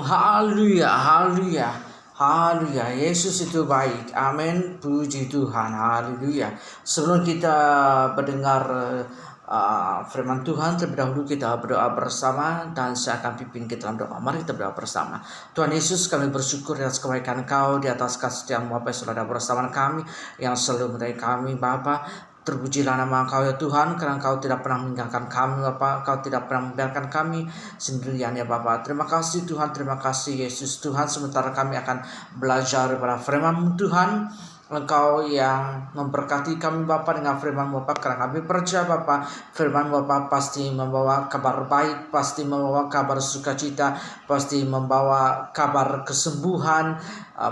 Haleluya, haleluya, haleluya. Yesus itu baik. Amin. Puji Tuhan. Haleluya. Sebelum kita mendengar firman Tuhan, terlebih dahulu kita berdoa bersama dan saya akan pimpin kita dalam doa. Mari kita berdoa bersama. Tuhan Yesus, kami bersyukur atas kebaikan Kau, di atas kasih setiamu Bapa yang selalu ada bersama kami, yang selalu menyertai kami Bapa. Terpujilah nama Engkau ya Tuhan, karena Engkau tidak pernah meninggalkan kami Bapa. Engkau tidak pernah membiarkan kami sendirian ya Bapa. Terima kasih Tuhan, terima kasih Yesus Tuhan. Sementara kami akan belajar pada firman Tuhan, Engkau yang memberkati kami Bapa dengan firman Bapa, karena kami percaya Bapa, firman Bapa pasti membawa kabar baik, pasti membawa kabar sukacita, pasti membawa kabar kesembuhan,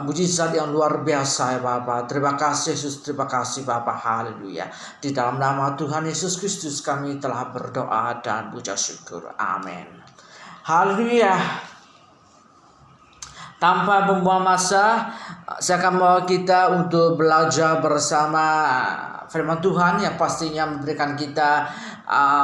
mujizat yang luar biasa ya Bapa. Terima kasih Yesus, terima kasih Bapa. Haleluya. Di dalam nama Tuhan Yesus Kristus kami telah berdoa dan puja syukur. Amin. Haleluya. Tanpa membuang masa, saya akan membawa kita untuk belajar bersama firman Tuhan yang pastinya memberikan kita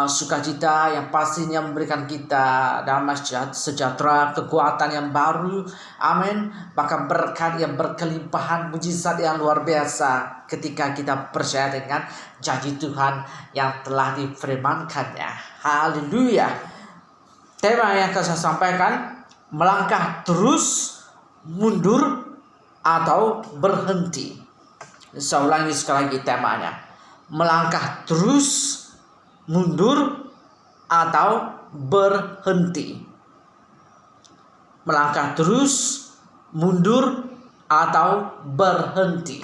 sukacita, yang pastinya memberikan kita damai sejahtera, kekuatan yang baru. Amin. Bahkan berkat yang berkelimpahan, mujizat yang luar biasa ketika kita percaya dengan janji Tuhan yang telah difirmankannya. Haleluya. Tema yang akan saya sampaikan, melangkah terus, mundur, atau berhenti. Saya ulangi sekali lagi temanya. Melangkah terus, mundur, atau berhenti. Melangkah terus, mundur, atau berhenti.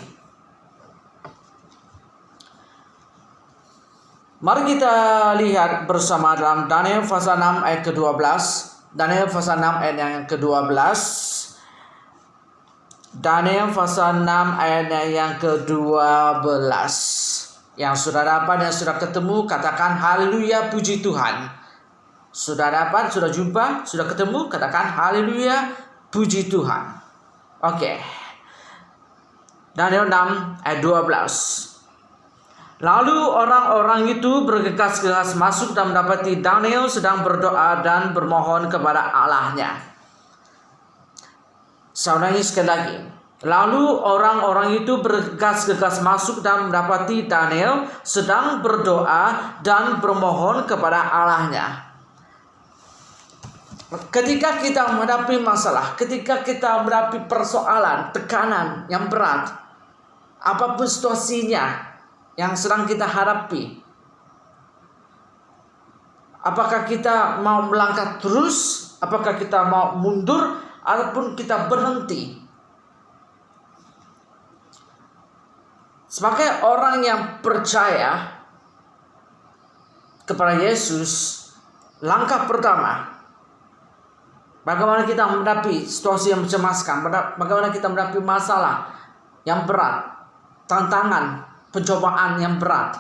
Mari kita lihat bersama dalam Daniel pasal 6 ayat ke-12. Daniel pasal 6 ayat yang ke-12. Daniel pasal 6 ayat yang ke-12. Yang sudah dapat dan sudah ketemu, katakan haleluya, puji Tuhan. Sudah dapat, sudah jumpa, sudah ketemu, katakan haleluya, puji Tuhan. Oke. Daniel 6 ayat 12. Lalu orang-orang itu bergegas-gegas masuk dan mendapati Daniel sedang berdoa dan bermohon kepada Allahnya. Saya ulangi sekali lagi. Lalu orang-orang itu bergegas-gegas masuk dan mendapati Daniel sedang berdoa dan bermohon kepada Allahnya. Ketika kita menghadapi masalah, ketika kita menghadapi persoalan, tekanan yang berat, apapun situasinya yang sedang kita hadapi, apakah kita mau melangkah terus, apakah kita mau mundur, ataupun kita berhenti. Sebagai orang yang percaya kepada Yesus, langkah pertama, bagaimana kita menghadapi situasi yang mencemaskan, bagaimana kita menghadapi masalah yang berat, tantangan, pencobaan yang berat.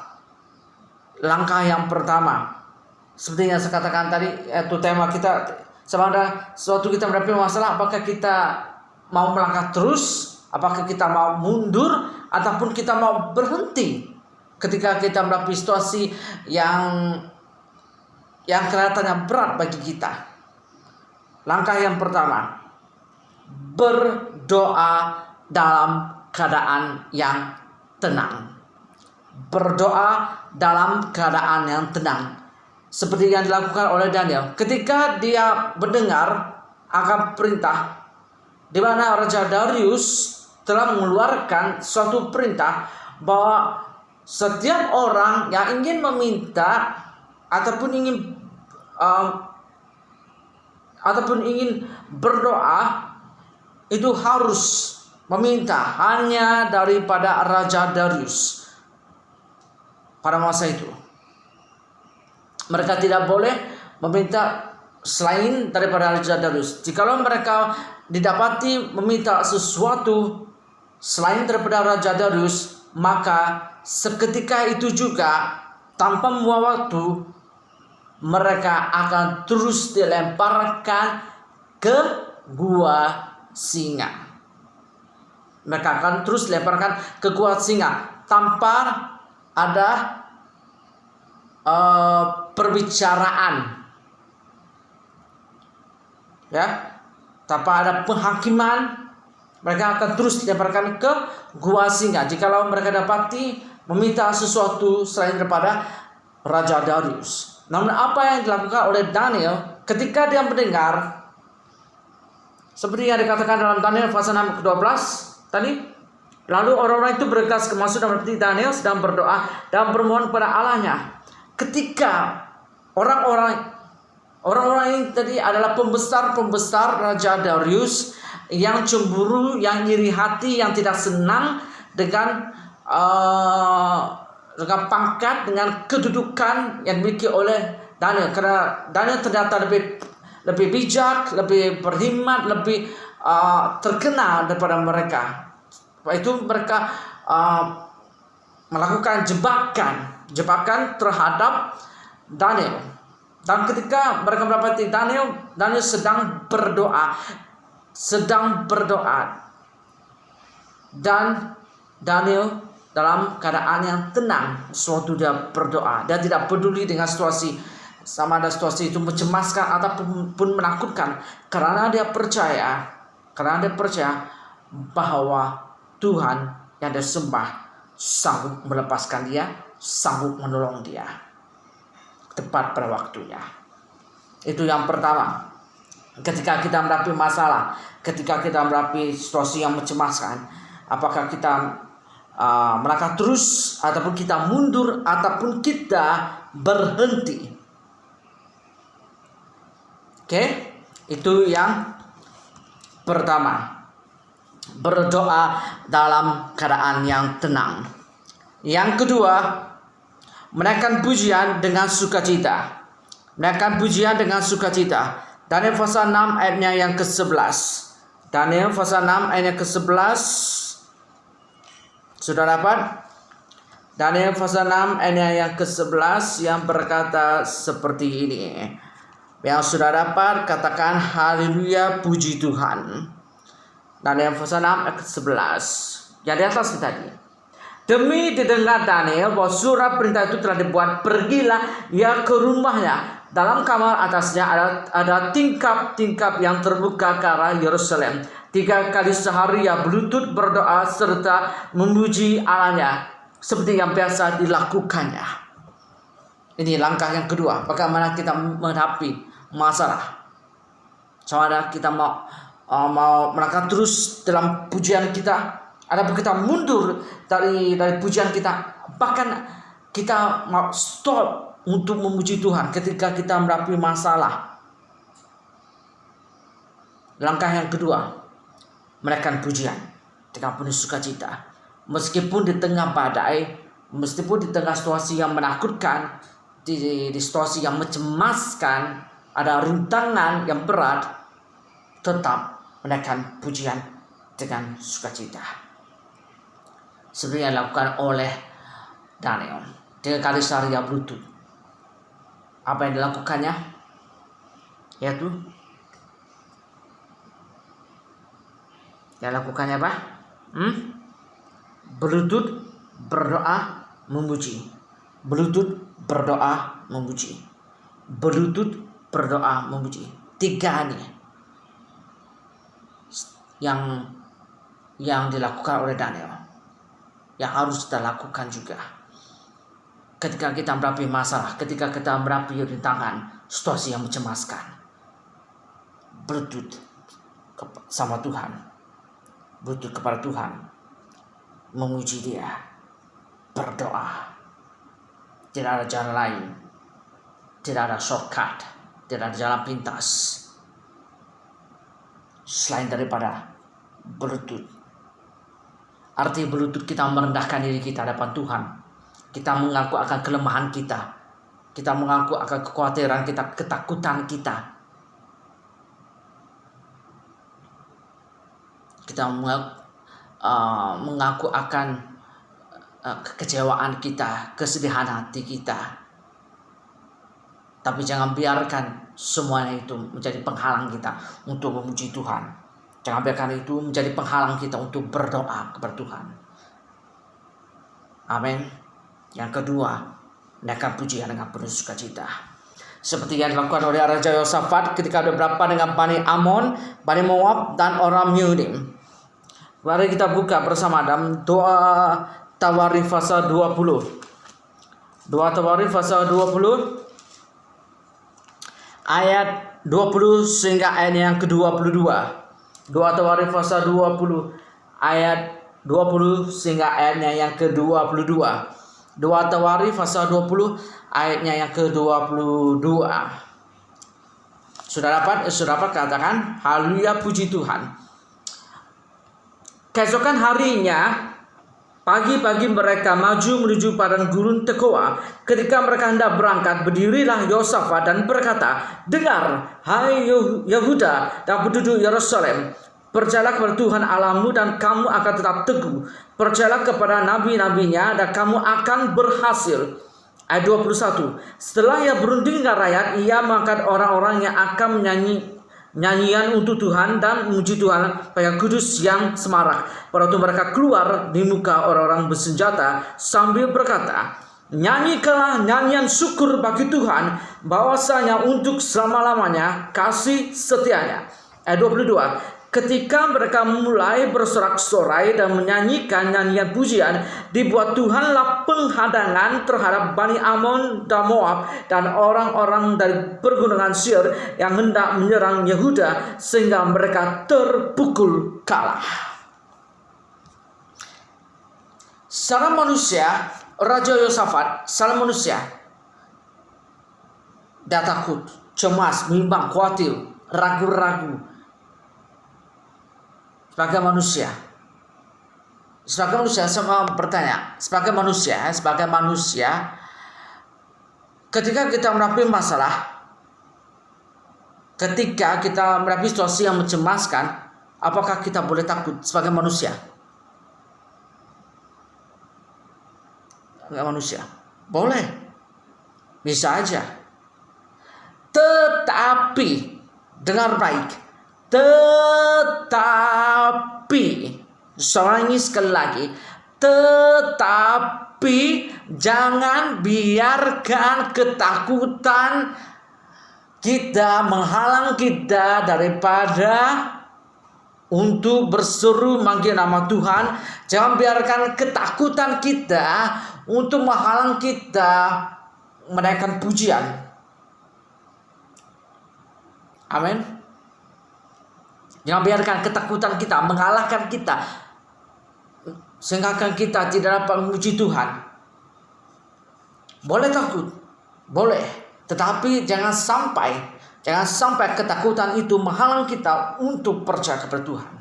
Langkah yang pertama, seperti yang saya katakan tadi, yaitu tema kita, sebenarnya suatu kita menghadapi masalah, apakah kita mau melangkah terus, apakah kita mau mundur, ataupun kita mau berhenti ketika kita menghadapi situasi yang kelihatannya berat bagi kita. Langkah yang pertama, berdoa dalam keadaan yang tenang. Berdoa dalam keadaan yang tenang, seperti yang dilakukan oleh Daniel ketika dia mendengar akan perintah di mana Raja Darius telah mengeluarkan suatu perintah bahwa setiap orang yang ingin meminta ataupun ingin berdoa itu harus meminta hanya daripada Raja Darius. Pada masa itu mereka tidak boleh meminta selain daripada Raja Darius. Jikalau mereka didapati meminta sesuatu selain daripada Raja Darius, maka seketika itu juga tanpa membuang waktu mereka akan terus dilemparkan ke gua singa. Mereka akan terus dilemparkan ke gua singa tanpa ada perbicaraan, ya, tanpa ada penghakiman, mereka akan terus dilemparkan ke gua singa. Jikalau mereka dapati meminta sesuatu selain daripada Raja Darius. Namun apa yang dilakukan oleh Daniel ketika dia mendengar, seperti yang dikatakan dalam Daniel pasal 6 ke-12 tadi, lalu orang-orang itu bergegas masuk dalam hati Daniel sedang berdoa dan bermohon kepada Allahnya. Ketika orang-orang ini tadi adalah pembesar Raja Darius yang cemburu, yang iri hati, yang tidak senang dengan pangkat, dengan kedudukan yang dimiliki oleh Daniel. Karena Daniel ternyata lebih bijak, lebih berhikmat, lebih terkenal daripada mereka. Itu mereka melakukan jebakan terhadap Daniel. Dan ketika mereka mendapati Daniel sedang berdoa. Dan Daniel dalam keadaan yang tenang suatu dia berdoa. Dia tidak peduli dengan situasi, sama ada situasi itu mencemaskan ataupun menakutkan, karena dia percaya bahwa Tuhan yang dia sembah sanggup melepaskan dia, sanggup menolong dia tepat pada waktunya. Itu yang pertama. Ketika kita menghadapi masalah, ketika kita menghadapi situasi yang mencemaskan, apakah kita melangkah terus, ataupun kita mundur, ataupun kita berhenti? Oke, itu yang pertama. Berdoa dalam keadaan yang tenang. Yang kedua, menaikkan pujian dengan sukacita. Menaikkan pujian dengan sukacita. Daniel pasal 6 ayatnya yang ke-11. Daniel pasal 6 ayatnya ke-11. Sudah dapat? Daniel pasal 6 ayatnya yang ke-11 yang berkata seperti ini. Yang sudah dapat katakan haleluya, puji Tuhan. Daniel pasal 6 ayat ke-11. Yang di atas tadi. Demi didengar Daniel bahwa surat perintah itu telah dibuat, pergilah ia ke rumahnya. Dalam kamar atasnya ada tingkap-tingkap yang terbuka ke arah Yerusalem. 3 kali sehari ia berlutut berdoa serta memuji Allahnya seperti yang biasa dilakukannya. Ini langkah yang kedua. Bagaimana kita menghadapi masalah? Sama kita mau melangkah terus dalam pujian kita, ataupun kita mundur dari pujian kita, bahkan kita mau stop untuk memuji Tuhan ketika kita menghadapi masalah. Langkah yang kedua, menaikkan pujian dengan penuh sukacita. Meskipun di tengah badai, meskipun di tengah situasi yang menakutkan, di situasi yang mencemaskan, ada rintangan yang berat, tetap menaikkan pujian dengan sukacita. Seperti yang dilakukan oleh Daniel. 3 kali sehari ia berlutut. Apa yang dilakukannya? Yaitu apa? Berlutut, berdoa, memuji. Berlutut, berdoa, memuji. Berlutut, berdoa, memuji. 3 ini yang dilakukan oleh Daniel, yang harus kita lakukan juga ketika kita menghadapi masalah, ketika kita menghadapi rintangan, situasi yang mencemaskan. Berlutut sama Tuhan, berlutut kepada Tuhan, memuji Dia, berdoa. Tidak ada jalan lain, tidak ada shortcut, tidak ada jalan pintas selain daripada berlutut. Arti berlutut, kita merendahkan diri kita hadapan Tuhan. Kita mengaku akan kelemahan kita. Kita mengaku akan kekhawatiran kita, ketakutan kita. Kita mengaku akan kekecewaan kita, kesedihan hati kita. Tapi jangan biarkan semuanya itu menjadi penghalang kita untuk memuji Tuhan. Jangan biarkan itu menjadi penghalang kita untuk berdoa kepada Tuhan. Amin. Yang kedua, menaikkan pujian dengan penuh sukacita. Seperti yang dilakukan oleh Raja Yosafat ketika ada berapa dengan Bani Amon, Bani Moab, dan orang Yudim. Mari kita buka bersama dalam doa Tawarikh pasal 20. Doa Tawarikh pasal 20 ayat 20 sehingga ayat yang ke-22. Doa Tawarikh pasal 20 ayat 20 sehingga ayatnya yang ke-22. Doa Tawarikh pasal 20 ayatnya yang ke-22. Sudah dapat katakan haleluya, puji Tuhan. Keesokan harinya, pagi-pagi mereka maju menuju padang gurun Tekoa. Ketika mereka hendak berangkat, berdirilah Yosafat dan berkata, "Dengar, hai Yehuda dan penduduk Yerusalem, percayalah kepada Tuhan Allahmu dan kamu akan tetap teguh. Percayalah kepada nabi-nabinya dan kamu akan berhasil." Ayat 21. Setelah ia berunding dengan rakyat, ia mengangkat orang-orang yang akan nyanyian untuk Tuhan dan memuji Tuhan pakai kudus yang semarak. Pada waktu mereka keluar di muka orang-orang bersenjata sambil berkata, "Nyanyikanlah nyanyian syukur bagi Tuhan, bahwasanya untuk selama-lamanya kasih setianya." Ayat 22. Ketika mereka mulai bersorak-sorai dan menyanyikan nyanyian pujian, dibuat Tuhanlah penghadangan terhadap Bani Amon dan Moab dan orang-orang dari pergunungan Seir yang hendak menyerang Yehuda, sehingga mereka terpukul kalah. Secara manusia, Raja Yosafat, secara manusia, dia takut, cemas, bimbang, khawatir, ragu-ragu. Sebagai manusia, saya bertanya, sebagai manusia, ketika kita menghadapi masalah, ketika kita menghadapi situasi yang mencemaskan, apakah kita boleh takut sebagai manusia? Sebagai manusia, boleh, bisa aja. Tetapi, dengar baik. Tetapi, soalnya sekali lagi, tetapi jangan biarkan ketakutan kita menghalang kita daripada untuk berseru manggil nama Tuhan. Jangan biarkan ketakutan kita untuk menghalang kita menaikkan pujian. Amin. Jangan biarkan ketakutan kita mengalahkan kita, sehingga kita tidak dapat memuji Tuhan. Boleh takut, boleh, tetapi jangan sampai ketakutan itu menghalang kita untuk percaya kepada Tuhan.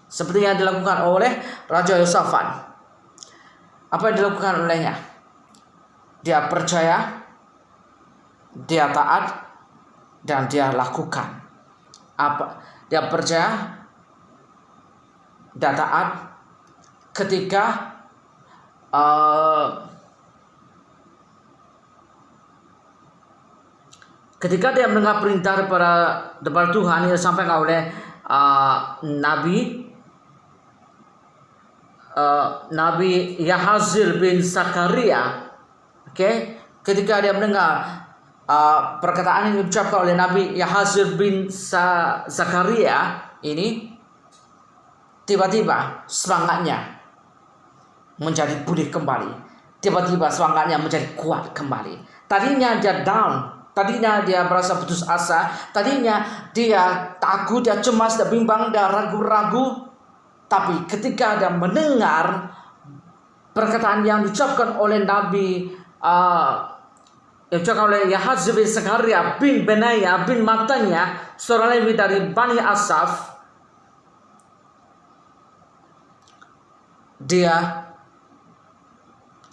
Seperti yang dilakukan oleh Raja Yosafat. Apa yang dilakukan olehnya? Dia percaya, dia taat, dan dia lakukan. Dia percaya, dia taat ketika dia mendengar perintah daripada Tuhan yang disampaikan oleh Nabi Yahazil bin Zakaria. Ketika dia mendengar perkataan yang diucapkan oleh Nabi Yahazil bin Zakaria ini, tiba-tiba semangatnya menjadi pulih kembali. Tiba-tiba semangatnya menjadi kuat kembali. Tadinya dia down, tadinya dia merasa putus asa, tadinya dia takut, dia cemas, dia bimbang, dia ragu-ragu. Tapi ketika dia mendengar perkataan yang diucapkan oleh Nabi diucapkan oleh Yahazil bin Zakaria bin Benaya bin Matanya, seorang Lewi dari Bani Asaf, dia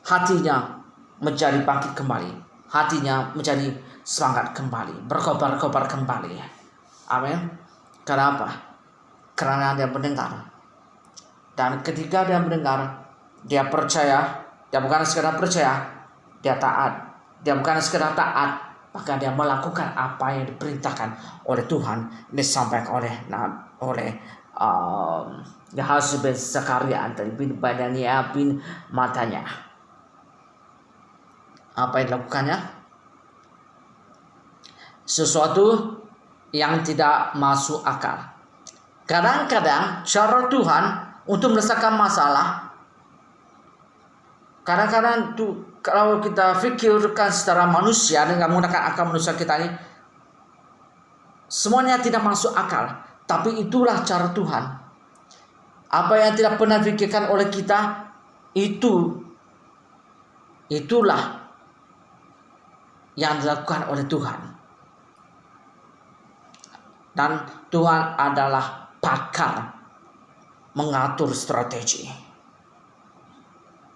hatinya menjadi bangkit kembali, hatinya menjadi semangat kembali, berkobar-kobar kembali. Amin. Kenapa? Karena dia mendengar. Dan ketika dia mendengar, dia percaya. Dia bukan sekedar percaya, dia taat. Dia bukan sekedar taat, bahkan dia melakukan apa yang diperintahkan oleh Tuhan. Ini disampaikan oleh Yahazil bin Zakaria dari bin Benaya bin Matanya. Apa yang dilakukannya? sesuatu yang tidak masuk akal. Kadang-kadang cara Tuhan untuk menyelesaikan masalah, kadang-kadang kalau kita pikirkan secara manusia dengan menggunakan akal manusia kita ini, semuanya tidak masuk akal. Tapi itulah cara Tuhan. Apa yang tidak pernah dipikirkan oleh kita, itulah yang dilakukan oleh Tuhan. Dan Tuhan adalah pakar mengatur strategi.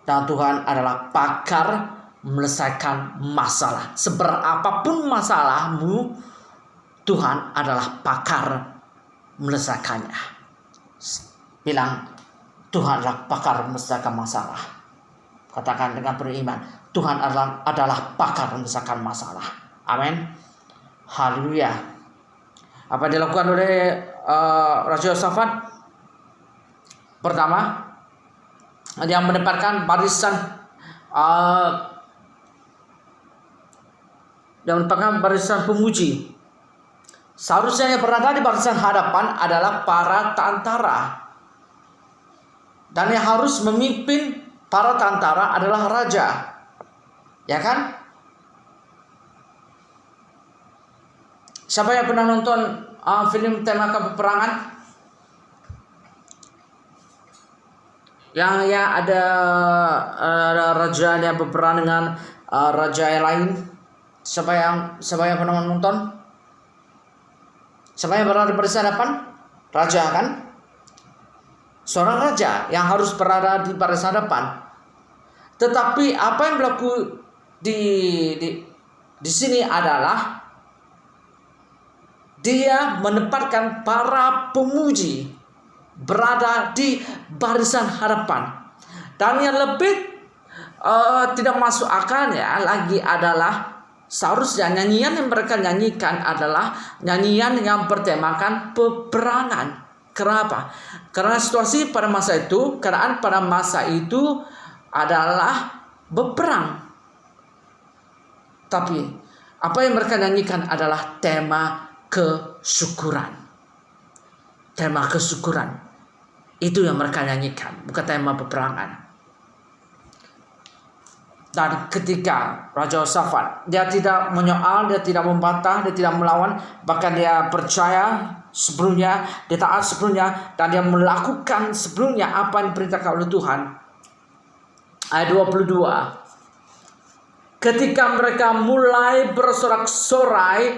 Dan Tuhan adalah pakar menyelesaikan masalah. Seberapapun masalahmu, Tuhan adalah pakar menyelesaikannya. Bilang, Tuhan adalah pakar menyelesaikan masalah. Katakan dengan beriman, Tuhan adalah pakar menyelesaikan masalah. Amin. Haleluya. Apa yang dilakukan oleh Raja Yosafat? Pertama, dia menempatkan barisan pemuji. Seharusnya yang berada di barisan hadapan adalah para tentara. Dan yang harus memimpin para tentara adalah raja. Ya kan? Siapa yang pernah nonton film tema peperangan? Yang ada raja yang berperang dengan raja yang lain. Siapa yang pernah nonton? Siapa yang berada di barisan hadapan? Raja kan? Seorang raja yang harus berada di barisan hadapan. Tetapi apa yang berlaku di sini adalah dia menempatkan para pemuji berada di barisan hadapan. Dan yang lebih tidak masuk akalnya lagi adalah seharusnya nyanyian yang mereka nyanyikan adalah nyanyian yang bertemakan peperangan. Kenapa? Karena situasi pada masa itu, keadaan pada masa itu adalah berperang. Tapi apa yang mereka nyanyikan adalah tema kesyukuran. Tema kesyukuran. Itu yang mereka nyanyikan, bukan tema peperangan. Dan ketika Raja Yosafat, dia tidak menyoal, dia tidak membantah, dia tidak melawan, bahkan dia percaya sebelumnya, dia taat sebelumnya, dan dia melakukan sebelumnya apa yang diperintahkan oleh Tuhan. Ayat 22. Ketika mereka mulai bersorak-sorai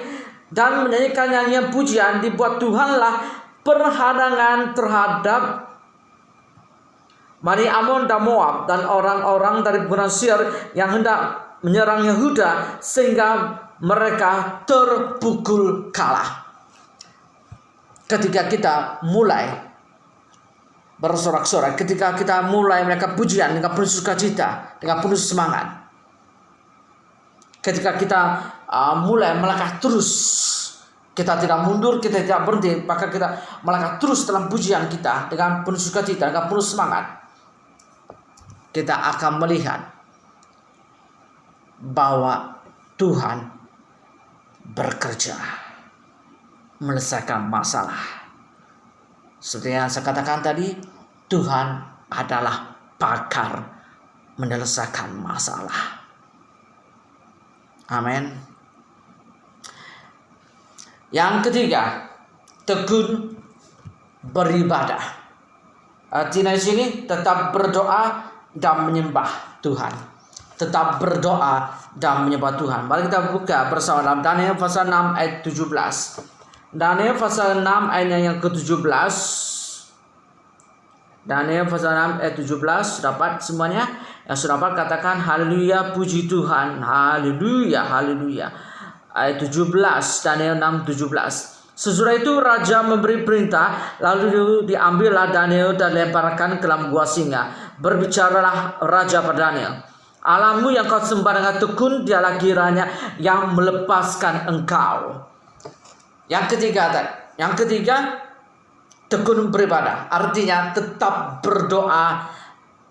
dan menyanyikan nyanyian pujian, dibuat Tuhanlah perhadangan terhadap Bani Amon dan Moab dan orang-orang dari Gunung Seir yang hendak menyerang Yehuda, sehingga mereka terpukul kalah. Ketika kita mulai bersorak-sorai, ketika kita mulai mereka pujian dengan penuh sukacita, dengan penuh semangat, ketika kita mulai melangkah terus, kita tidak mundur, kita tidak berhenti, maka kita melangkah terus dalam pujian kita dengan penuh sukacita, dengan penuh semangat, kita akan melihat bahwa Tuhan bekerja menyelesaikan masalah. Seperti yang saya katakan tadi, Tuhan adalah pakar menyelesaikan masalah. Amin. Yang ketiga, tekun beribadah. Artinya di sini tetap berdoa dan menyembah Tuhan. Tetap berdoa dan menyembah Tuhan. Mari kita buka bersama dalam Daniel pasal 6 ayat 17. Daniel pasal 6 ayatnya yang ke-17. Daniel pasal 6 ayat 17. Dapat semuanya? Yang sudah dapat katakan haleluya, puji Tuhan. Haleluya, haleluya. Ayat 17, Daniel 6:17. Sesudah itu raja memberi perintah, lalu diambillah Daniel dan lemparkan ke dalam gua singa. Berbicaralah raja pada Daniel, Allahmu yang kau sembah dengan tekun, dialah kiranya yang melepaskan engkau. Yang ketiga, tekun beribadah. Artinya tetap berdoa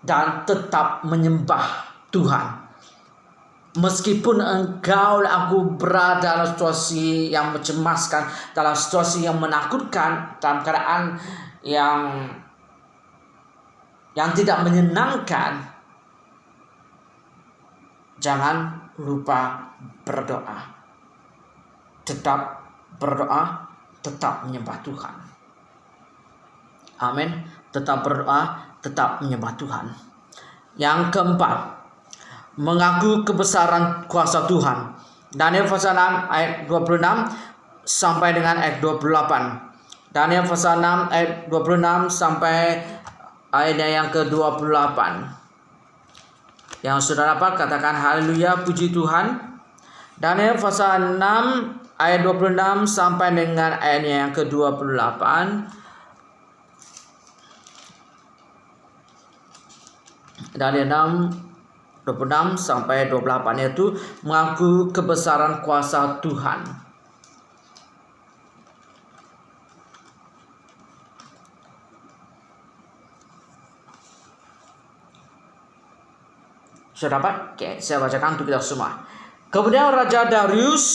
dan tetap menyembah Tuhan. Meskipun engkau dan aku berada dalam situasi yang mencemaskan, dalam situasi yang menakutkan, dalam keadaan yang tidak menyenangkan, jangan lupa berdoa. Tetap berdoa, tetap menyembah Tuhan. Amin. Tetap berdoa, tetap menyembah Tuhan. Yang keempat, mengaku kebesaran kuasa Tuhan. Daniel pasal 6 ayat 26 sampai dengan ayat 28. Daniel pasal 6 ayat 26 sampai ayat yang ke-28. Yang sudah dapat katakan haleluya, puji Tuhan. Daniel pasal 6 ayat 26 sampai dengan ayat yang ke-28. Daniel 6 26 sampai 28, yaitu mengaku kebesaran kuasa Tuhan. Sudah dapat? Oke, saya bacakan untuk kita semua. Kemudian Raja Darius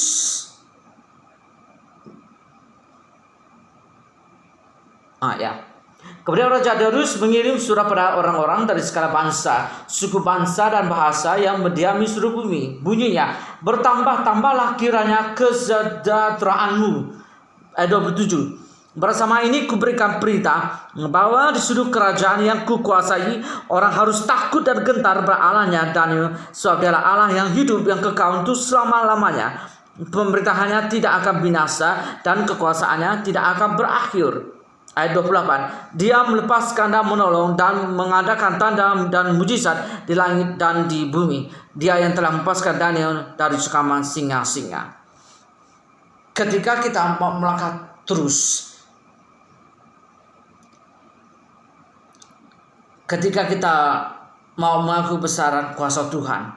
Kemudian Raja Darius mengirim surat pada orang-orang dari segala bangsa, suku bangsa dan bahasa yang mendiami seluruh bumi. Bunyinya, bertambah-tambahlah kiranya kesejahteraanmu. Ayat 27. Bersama ini kuberikan perintah bahwa di seluruh kerajaan yang kukuasai orang harus takut dan gentar beralahnya Daniel, sebab dialah Allah yang hidup yang kekal untuk selama-lamanya. Pemerintahannya tidak akan binasa dan kekuasaannya tidak akan berakhir. Ayat 28. Dia melepaskan dan menolong dan mengadakan tanda dan mujizat di langit dan di bumi. Dia yang telah melepaskan Daniel dari sekaman singa-singa. Ketika kita mau melangkah terus, ketika kita mau mengaku besaran kuasa Tuhan,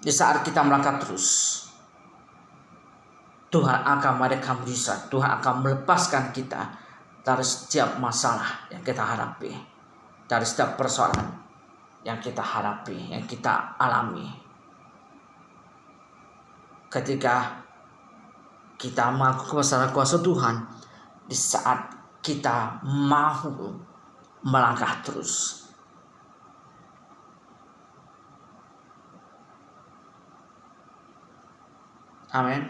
di saat kita melangkah terus, Tuhan akan mengadakan mujizat. Tuhan akan melepaskan kita dari setiap masalah yang kita hadapi, dari setiap persoalan yang kita hadapi, yang kita alami. Ketika kita mengaku kebesaran kuasa Tuhan, di saat kita mau melangkah terus. Amin.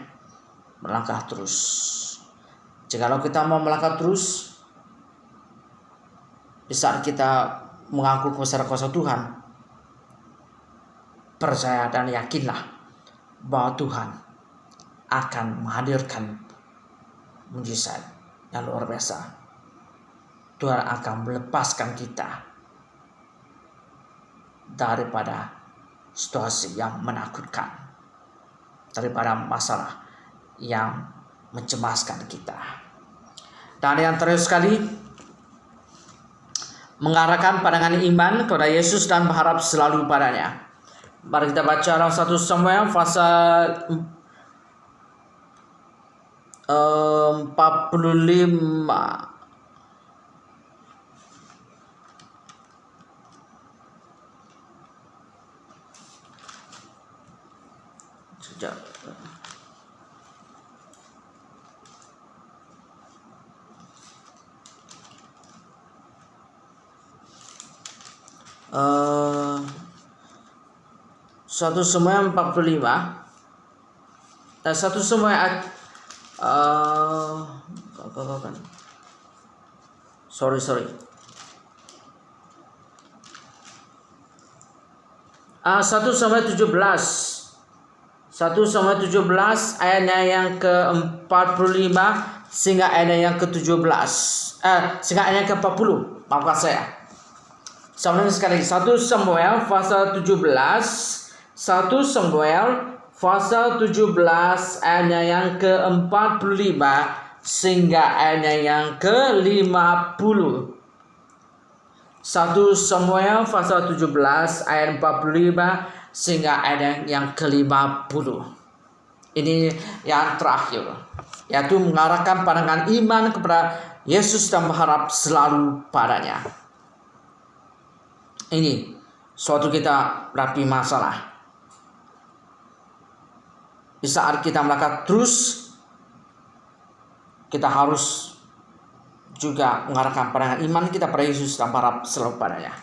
Melangkah terus. Jikalau kita mau melangkah terus, di saat kita mengaku kebesaran kuasa Tuhan, percaya dan yakinlah bahwa Tuhan akan menghadirkan mujizat yang luar biasa. Tuhan akan melepaskan kita daripada situasi yang menakutkan, daripada masalah yang mencemaskan kita. Dan yang terakhir sekali, mengarahkan pandangan iman kepada Yesus dan berharap selalu padanya. Mari kita baca dalam 1 Samuel pasal 45. Sejak 1 Samuel 45 dan 1 Samuel sorry 1 Samuel 17 ayatnya yang ke-45 sehingga ayatnya yang ke-17 sehingga ayatnya yang ke-40. Maafkan saya. Sama sekali 1 Samuel pasal 17 ayatnya yang ke-45 sehingga ayatnya yang ke-50. 1 Samuel pasal 17 ayat 45 sehingga ayat yang ke-50. Ini yang terakhir, yaitu mengarahkan pandangan iman kepada Yesus dan berharap selalu padanya. Ini suatu kita hadapi masalah, Di saat kita melangkah terus, kita harus juga mengarahkan pandangan iman kita pada Yesus dan berharap selalu padanya.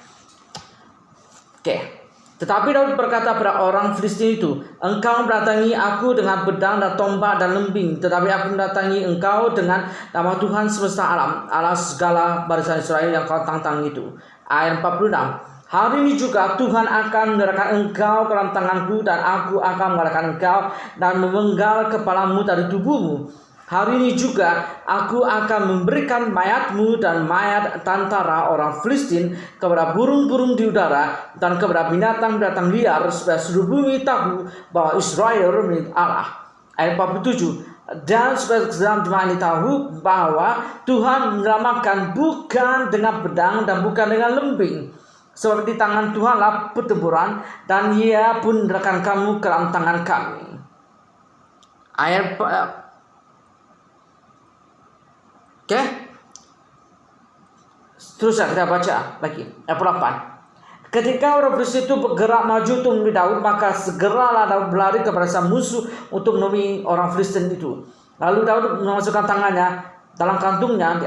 Oke. Tetapi Daud berkata pada orang Filistin itu, engkau mendatangi aku dengan pedang dan tombak dan lembing, tetapi aku mendatangi engkau dengan nama Tuhan semesta alam, Allah segala barisan Israel yang kau tantang itu. Ayat 46. Hari ini juga Tuhan akan menyerahkan engkau ke dalam tanganku, dan aku akan mengalahkan engkau dan memenggal kepalamu dari tubuhmu. Hari ini juga aku akan memberikan mayatmu dan mayat tentara orang Filistin kepada burung-burung di udara dan kepada binatang-binatang liar, supaya seluruh bumi tahu bahwa Israel milik Allah. Ayat 47. Dan supaya dalam jemaah ini tahu bahwa Tuhan menyelamatkan bukan dengan pedang dan bukan dengan lembing, sebab di tangan Tuhanlah pertempuran, dan Ia pun menyerahkan kamu ke dalam tangan kami. Ayat Oke, terus kita baca lagi ayat 8. Ketika orang Filistin itu bergerak maju untuk menemui Daud, maka segeralah Daud berlari kepada sang musuh untuk menemui orang Filistin itu. Lalu Daud memasukkan tangannya dalam kantungnya,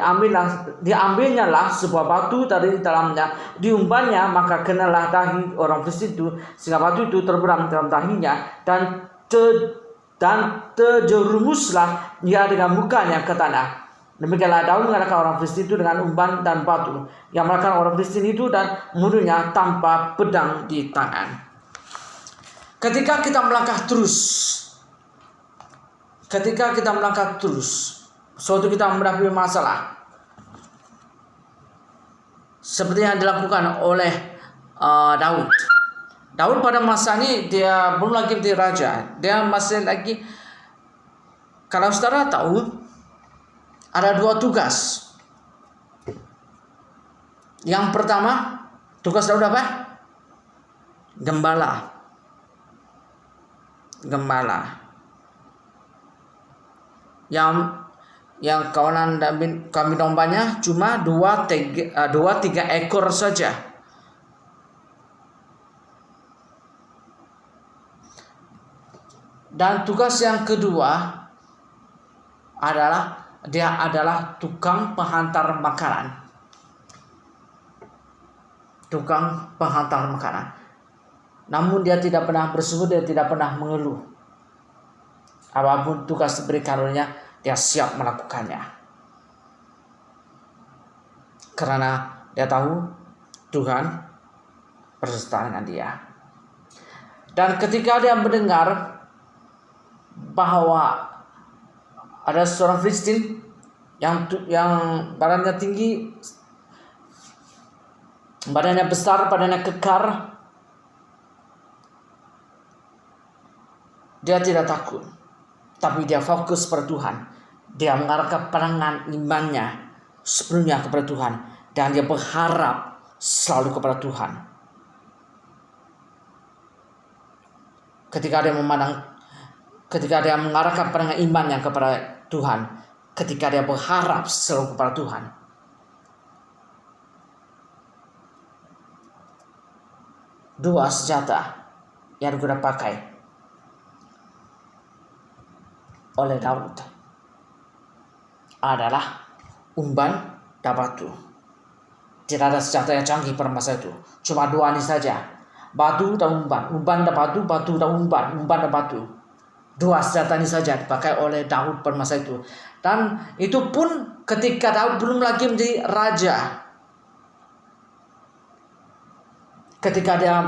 diambilnya lah sebuah batu dari dalamnya, diumbannya, maka kenalah dahi orang Filistin itu, sehingga batu itu terberam dalam dahinya, dan terjerumuslah ia dengan mukanya ke tanah. Demikianlah Daud mengalahkan orang Filistin itu dengan umban dan batu. Yang mengalahkan orang Filistin itu dan membunuhnya tanpa pedang di tangan. Ketika kita melangkah terus, suatu kita menghadapi masalah, seperti yang dilakukan oleh Daud. Daud pada masa ini dia belum lagi menjadi raja. Dia masih lagi, kalau saudara tahu, ada 2 tugas. Yang pertama, tugas Daud apa? Gembala. Yang kawanan kambing dombanya cuma 2-3 ekor saja. Dan tugas yang kedua adalah dia adalah tukang penghantar makanan. Namun dia tidak pernah bersyukur, dia tidak pernah mengeluh. Apapun tugas diberikan olehnya, dia siap melakukannya. Karena dia tahu Tuhan berserta dengan dia. Dan ketika dia mendengar bahwa ada seorang Filistin yang badannya tinggi, badannya besar, badannya kekar, dia tidak takut, tapi dia fokus pada Tuhan. Dia mengarahkan pandangan imannya sepenuhnya kepada Tuhan, dan dia berharap selalu kepada Tuhan. Ketika dia mengarahkan pandangan imannya kepada Tuhan, ketika dia berharap selalu kepada Tuhan, dua senjata yang digunakan pakai oleh Daud adalah umban dan batu. Tidak ada senjata yang canggih pada masa itu, cuma 2 ini saja, batu dan umban dan batu, batu dan umban dan batu. 2 senjata ini saja dipakai oleh Daud pada masa itu. Dan itu pun ketika Daud belum lagi menjadi raja. Ketika dia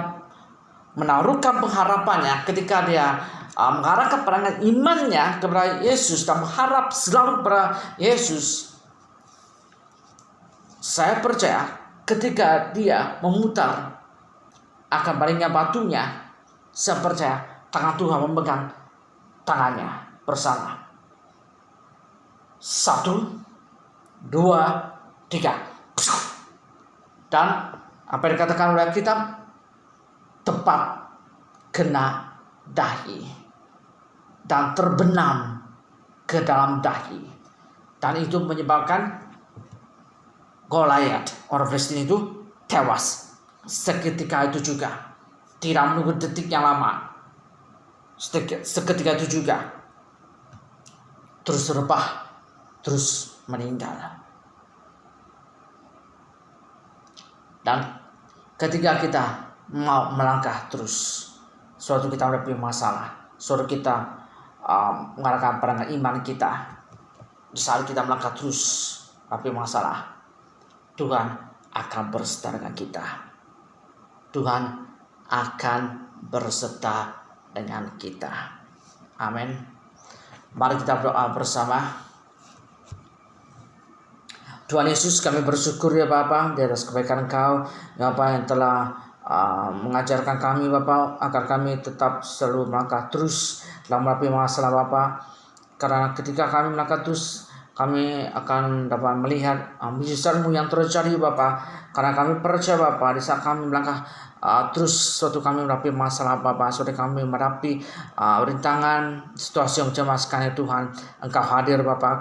menaruhkan pengharapannya, ketika dia mengarahkan pandangan imannya kepada Yesus dan mengharap selalu kepada Yesus, saya percaya ketika dia memutar akan palingnya batunya, saya percaya tangan Tuhan memegang tangannya bersama. 1, 2, 3. Dan apa yang dikatakan oleh kitab, tepat kena dahi dan terbenam ke dalam dahi, dan itu menyebabkan Goliat, orang Filistin itu tewas seketika itu juga, tidak menunggu detik yang lama. seketika itu juga terus rebah, terus meninggal. Dan ketika kita mau melangkah terus, suatu kita menghadapi masalah, suatu kita mengarahkan pandangan iman kita, di saat kita melangkah terus tapi masalah, Tuhan akan berserta dengan kita. Tuhan akan berserta dengan kita. Amin. Mari kita berdoa bersama. Tuhan Yesus, kami bersyukur ya Bapa di atas kebaikan Engkau, ya Bapa, yang telah mengajarkan kami Bapa agar kami tetap selalu melangkah terus dalam menghadapi masalah Bapa. Karena ketika kami melangkah terus, kami akan dapat melihat mujizat-Mu yang terjadi Bapa. Karena kami percaya Bapa, di saat kami melangkah terus, suatu kami menghadapi masalah Bapa, suatu kami menghadapi rintangan, situasi yang mencemaskan ya Tuhan, Engkau hadir Bapa.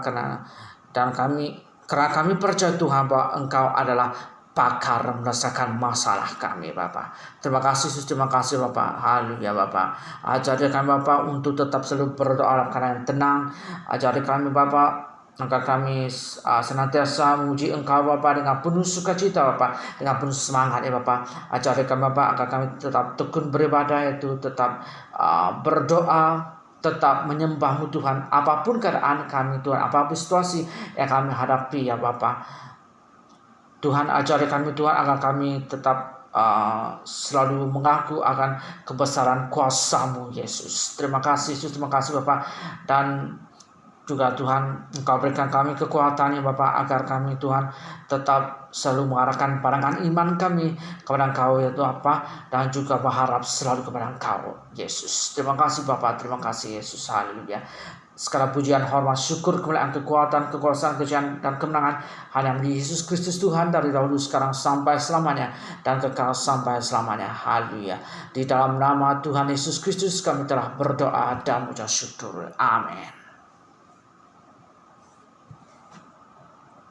Karena kami percaya Tuhan bahwa Engkau adalah pakar merasakan masalah kami Bapa. Terima kasih Yesus, terima kasih Bapa. Haleluya Bapa. Ajari kami Bapa untuk tetap selalu berdoa dalam keadaan yang tenang. Ajari kami Bapa agar kami senantiasa memuji Engkau Bapa dengan penuh sukacita Bapa, dengan penuh semangat ya Bapa. Ajari kami Bapa agar kami tetap tekun beribadah, yaitu tetap berdoa, tetap menyembah-Mu Tuhan, apapun keadaan kami Tuhan, apapun situasi yang kami hadapi ya Bapa. Tuhan, ajari kami Tuhan agar kami tetap selalu mengaku akan kebesaran kuasa-Mu Yesus. Terima kasih Yesus, terima kasih Bapa. Dan juga Tuhan, Engkau berikan kami kekuatan ya Bapa, agar kami Tuhan tetap selalu mengarahkan pandangan iman kami kepada Engkau ya Tuhan, dan juga berharap selalu kepada Engkau Yesus. Terima kasih Bapa, terima kasih Yesus. Haleluya. Segala pujian, hormat, syukur, kemuliaan, kekuatan, kekuasaan, kejayan, dan kemenangan hanya milik Yesus Kristus Tuhan, dari dahulu, sekarang, sampai selamanya, dan kekal sampai selamanya. Haleluya. Di dalam nama Tuhan Yesus Kristus kami telah berdoa dan mengucap syukur. Amin.